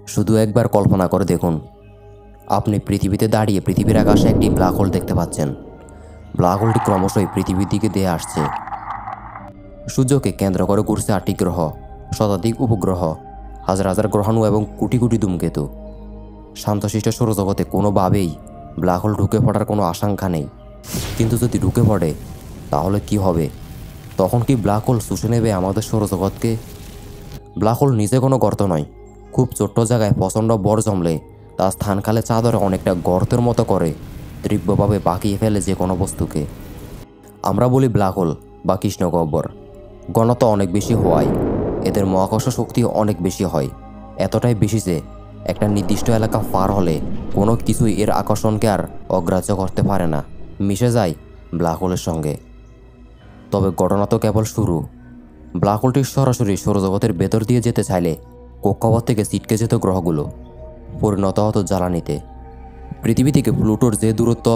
শুধু একবার কল্পনা করে দেখুন, আপনি পৃথিবীতে দাঁড়িয়ে পৃথিবীর আকাশে একটি ব্ল্যাক হোল দেখতে পাচ্ছেন। ব্ল্যাক হোলটি ক্রমশই পৃথিবীর দিকে দিয়ে আসছে। সূর্যকে কেন্দ্র করে ঘুরছে 8টি গ্রহ, শতাধিক উপগ্রহ, হাজার হাজার গ্রহাণু এবং কোটি কোটি ধূমকেতু। শান্তশিষ্ট সৌরজগতে কোনোভাবেই ব্ল্যাক হোল ঢুকে পড়ার কোনো আশঙ্কা নেই। কিন্তু যদি ঢুকে পড়ে তাহলে কি হবে? তখন কি ব্ল্যাক হোল শুষে নেবে আমাদের সৌরজগৎকে? ব্ল্যাক হোল নিজে কোনো গর্ত নয়, খুব ছোট্ট জায়গায় প্রচণ্ড বড় জমলে তা স্থানকালে চাদরে অনেকটা গর্তের মতো করে তীব্রভাবে বাঁকিয়ে ফেলে যে কোনো বস্তুকে। আমরা বলি ব্ল্যাক হোল বা কৃষ্ণগহ্বর। ঘনত্ব অনেক বেশি হওয়ায় এদের মহাকর্ষ শক্তি অনেক বেশি হয়, এতটাই বেশি যে একটা নির্দিষ্ট এলাকা পার হলে কোনো কিছুই এর আকর্ষণকে আর অগ্রাহ্য করতে পারে না, মিশে যায় ব্ল্যাক হোলের সঙ্গে। তবে ঘটনা তো কেবল শুরু। ব্ল্যাক হোলটি সরাসরি সৌরজগতের ভেতর দিয়ে যেতে চাইলে কক্ষপথ থেকে ছিটকে যেত গ্রহগুলো পরিণত হতো জ্বালানিতে। পৃথিবী থেকে প্লুটোর যে দূরত্ব,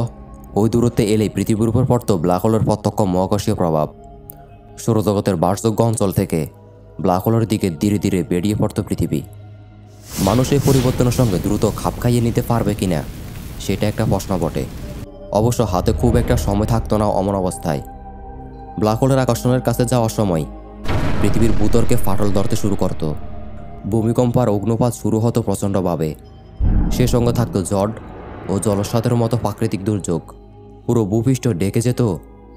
ওই দূরত্বে এলেই পৃথিবীর উপর পড়ত ব্ল্যাক হোলের প্রত্যক্ষ মহাকর্ষীয় প্রভাব। সৌরজগতের বাসযোগ্য অঞ্চল থেকে ব্ল্যাক হোলের দিকে ধীরে ধীরে বেরিয়ে পড়ত পৃথিবী। মানুষ এই পরিবর্তনের সঙ্গে দ্রুত খাপ খাইয়ে নিতে পারবে কিনা সেটা একটা প্রশ্ন বটে। অবশ্য হাতে খুব একটা সময় থাকতো না অমন অবস্থায়। ব্ল্যাক হোলের আকর্ষণের কাছে যাওয়ার সময় পৃথিবীর ভূতলকে ফাটল ধরতে শুরু করত, ভূমিকম্প আর অগ্নুপাত শুরু হতো প্রচণ্ডভাবে। সে সঙ্গে থাকতো ঝড় ও জলস্রোতের মতো প্রাকৃতিক দুর্যোগ। পুরো ভূপৃষ্ঠ ডেকে যেত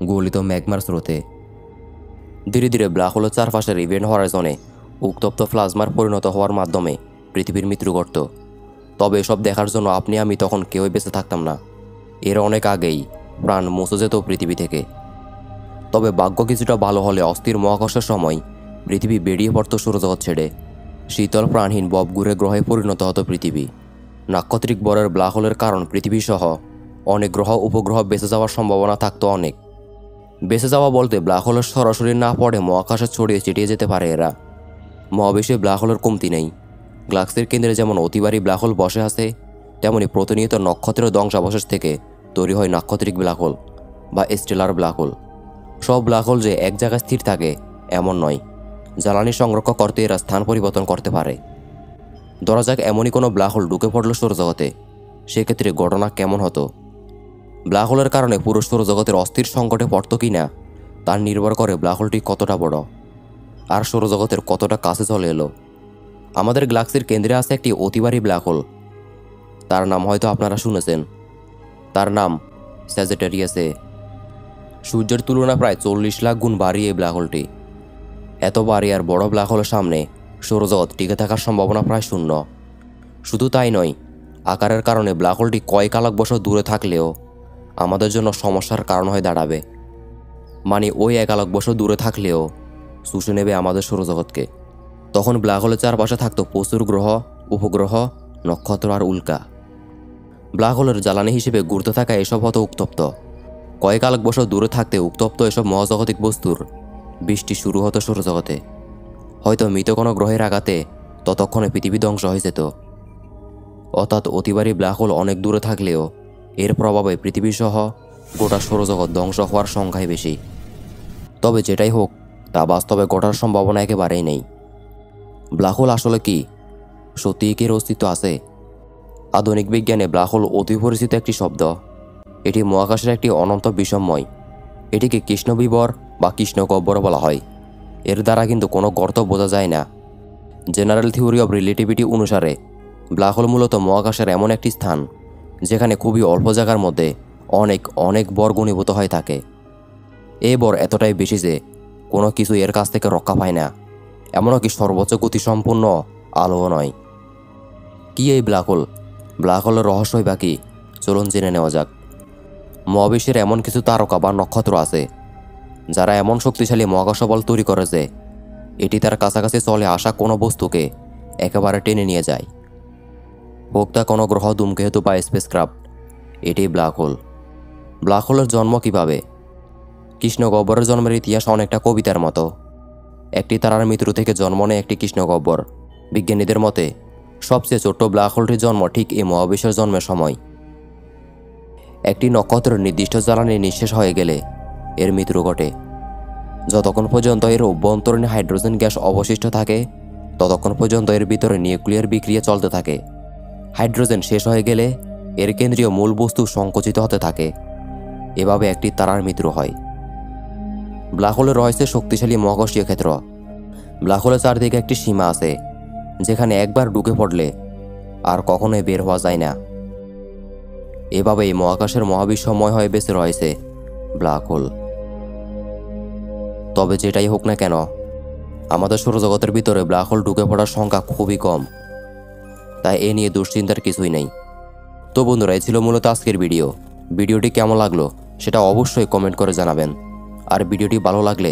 গলিত ম্যাগমার স্রোতে। ধীরে ধীরে ব্ল্যাক হোলের চারপাশের ইভেন্ট হরাইজনে উত্তপ্ত প্লাজমার পরিণত হওয়ার মাধ্যমে পৃথিবীর মৃত্যু ঘটত। তবে এসব দেখার জন্য আপনি আমি তখন কেউই বেঁচে থাকতাম না। এর অনেক আগেই প্রাণ মুছে যেত পৃথিবী থেকে। তবে ভাগ্য কিছুটা ভালো হলে অস্থির মহাকর্ষের সময় পৃথিবী বেরিয়ে পড়ত সৌরজগৎ ছেড়ে। শীতল প্রাণহীন ববগুড়ে গ্রহে পরিণত হতো পৃথিবী। নাক্ষত্রিক বরের ব্ল্যাক হোলের কারণ পৃথিবী সহ অনেক গ্রহ উপগ্রহ বেঁচে যাওয়ার সম্ভাবনা থাকতো অনেক। বেঁচে যাওয়া বলতে ব্ল্যাক হোলের সরাসরি না পড়ে মহাকাশে ছড়িয়ে ছিটিয়ে যেতে পারে এরা। মহাবিশ্বে ব্ল্যাক হোলের কমতি নেই। গ্যালাক্সির কেন্দ্রে যেমন অতিবারী ব্ল্যাক হোল বসে আছে, তেমনি প্রতিনিয়ত নক্ষত্রের ধ্বংসাবশেষ থেকে তৈরি হয় নাক্ষত্রিক ব্ল্যাক হোল বা স্টেলার ব্ল্যাক হোল। সব ব্ল্যাক হোল যে এক জায়গায় স্থির থাকে এমন নয়, জ্বালানি সংরক্ষণ করতে এরা স্থান পরিবর্তন করতে পারে। ধরা যাক এমনই কোনো ব্ল্যাক হোল ঢুকে পড়ল সৌরজগতে, সেক্ষেত্রে ঘটনা কেমন হতো? ব্ল্যাক হোলের কারণে পুরো সৌরজগতের অস্থির সংকটে পড়ত কি না তার নির্ভর করে ব্ল্যাক হোলটি কতটা বড় আর সৌরজগতের কতটা কাছে চলে এলো। আমাদের গ্যালাক্সির কেন্দ্রে আছে একটি অতিবারী ব্ল্যাক হোল। তার নাম হয়তো আপনারা শুনেছেন। তার নাম স্যাজিটেরিয়াস-এ। সূর্যের তুলনায় প্রায় 40 লাখ গুণ ভারী এই ব্ল্যাক হোলটি। এত ভারী আর বড় ব্ল্যাক হোলের সামনে সৌরজগৎ টিকে থাকার সম্ভাবনা প্রায় শূন্য। শুধু তাই নয়, আকারের কারণে ব্ল্যাক হোলটি কয়েক আলোক বছর দূরে থাকলেও আমাদের জন্য সমস্যার কারণ হয়ে দাঁড়াবে। মানে ওই 1 আলোক বছর দূরে থাকলেও শুষে নেবে আমাদের সৌরজগৎকে। তখন ব্ল্যাক হোলের চারপাশে থাকতো প্রচুর গ্রহ, উপগ্রহ, নক্ষত্র আর উল্কা। ব্ল্যাক হোলের জ্বালানি হিসেবে ঘুরতে থাকা এসব হতো উত্তপ্ত। কয়েক আলোক বছর দূরে থাকতে উত্তপ্ত এসব মহাজাগতিক বস্তুর বৃষ্টি শুরু হতো সৌরজগতে। হয়তো মৃত কোনো গ্রহের আঘাতে ততক্ষণে পৃথিবী ধ্বংস হয়ে যেত। অর্থাৎ অতিবারী ব্ল্যাক হোল অনেক দূরে থাকলেও এর প্রভাবে পৃথিবী সহ গোটা সৌরজগৎ ধ্বংস হওয়ার সংখ্যাই বেশি। তবে যেটাই হোক, তা বাস্তবে ঘটার সম্ভাবনা একেবারেই নেই। ব্ল্যাক হোল আসলে কি? সত্যিই কি এর অস্তিত্ব আছে? আধুনিক বিজ্ঞানে ব্ল্যাক হোল অতি পরিচিত একটি শব্দ। এটি মহাকাশের একটি অনন্ত বিষমময়। এটিকে কৃষ্ণবিবর বা কৃষ্ণগহ্বর বলা হয়। এর দ্বারা কিন্তু কোনো গর্ত বোঝা যায় না। জেনারেল থিওরি অব রিলেটিভিটি অনুসারে ব্ল্যাক হোল মূলত মহাকাশের এমন একটি স্থান যেখানে খুবই অল্প জায়গার মধ্যে অনেক অনেক বর ঘনীভূত হয়ে থাকে। এই বর এতটাই বেশি যে কোনো কিছু এর কাছ থেকে রক্ষা পায় না, এমনকি সর্বোচ্চ গতিসম্পন্ন আলোও নয়। কি এই ব্ল্যাক হোল? ব্ল্যাক হোলের রহস্যই বা কি? চলুন জেনে নেওয়া যাক। মহাবিশ্বের এমন কিছু তারকা বা নক্ষত্র আছে যারা এমন শক্তিশালী মহাকর্ষ বল তৈরি করে যে এটি তার কাছাকাছি চলে আসা কোনো বস্তুকে একেবারে টেনে নিয়ে যায়। হোক তা কোনো গ্রহ, ধূমকেতু বা স্পেসক্রাফট, এটি ব্ল্যাক হোল। ব্ল্যাক হোলের জন্ম কিভাবে? কৃষ্ণগহ্বরের জন্মের ইতিহাস অনেকটা কবিতার মতো। একটি তারার মৃত্যু থেকে জন্ম নেয় একটি কৃষ্ণগহ্বর। বিজ্ঞানীদের মতে সবচেয়ে ছোট্ট ব্ল্যাক হোলটির জন্ম ঠিক এই মহাবিশ্বের জন্মের সময়। একটি নক্ষত্রের নির্দিষ্ট জ্বালানি নিঃশেষ হয়ে গেলে এর মৃত্যু ঘটে। যতক্ষণ পর্যন্ত এর অভ্যন্তরীণ হাইড্রোজেন গ্যাস অবশিষ্ট থাকে ততক্ষণ পর্যন্ত এর ভিতরে নিউক্লিয়ার বিক্রিয়া চলতে থাকে। হাইড্রোজেন শেষ হয়ে গেলে এর কেন্দ্রীয় মূল বস্তু সংকুচিত হতে থাকে। এভাবে একটি তারার মৃত্যু হয়। ব্ল্যাক হোলে রয়েছে শক্তিশালী মহাকর্ষীয় ক্ষেত্র। ব্ল্যাক হোলের চারদিকে একটি সীমা আছে, যেখানে একবার ঢুকে পড়লে আর কখনোই বের হওয়া যায় না। এভাবেই মহাকাশের মহাবিশ্বময় হয়ে বেঁচে রয়েছে ব্ল্যাক হোল। তবে যেটাই হোক না কেন, আমাদের সৌরজগতের ভিতরে ব্ল্যাক হোল ঢুকে পড়ার সংখ্যা খুবই কম, তাই এ নিয়ে দুশ্চিন্তার কিছুই নেই। তো বন্ধুরা, এই ছিল মূলত আজকের ভিডিওটি কেমন লাগলো সেটা অবশ্যই কমেন্ট করে জানাবেন। আর ভিডিওটি ভালো লাগলে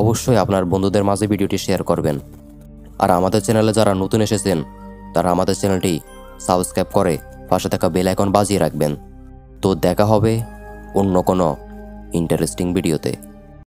অবশ্যই আপনার বন্ধুদের মাঝে ভিডিওটি শেয়ার করবেন। আর আমাদের চ্যানেলে যারা নতুন এসেছেন তারা আমাদের চ্যানেলটি সাবস্ক্রাইব করে পাশে থাকা বেল আইকন বাজিয়ে রাখবেন। তো দেখা হবে অন্য কোনো ইন্টারেস্টিং ভিডিওতে।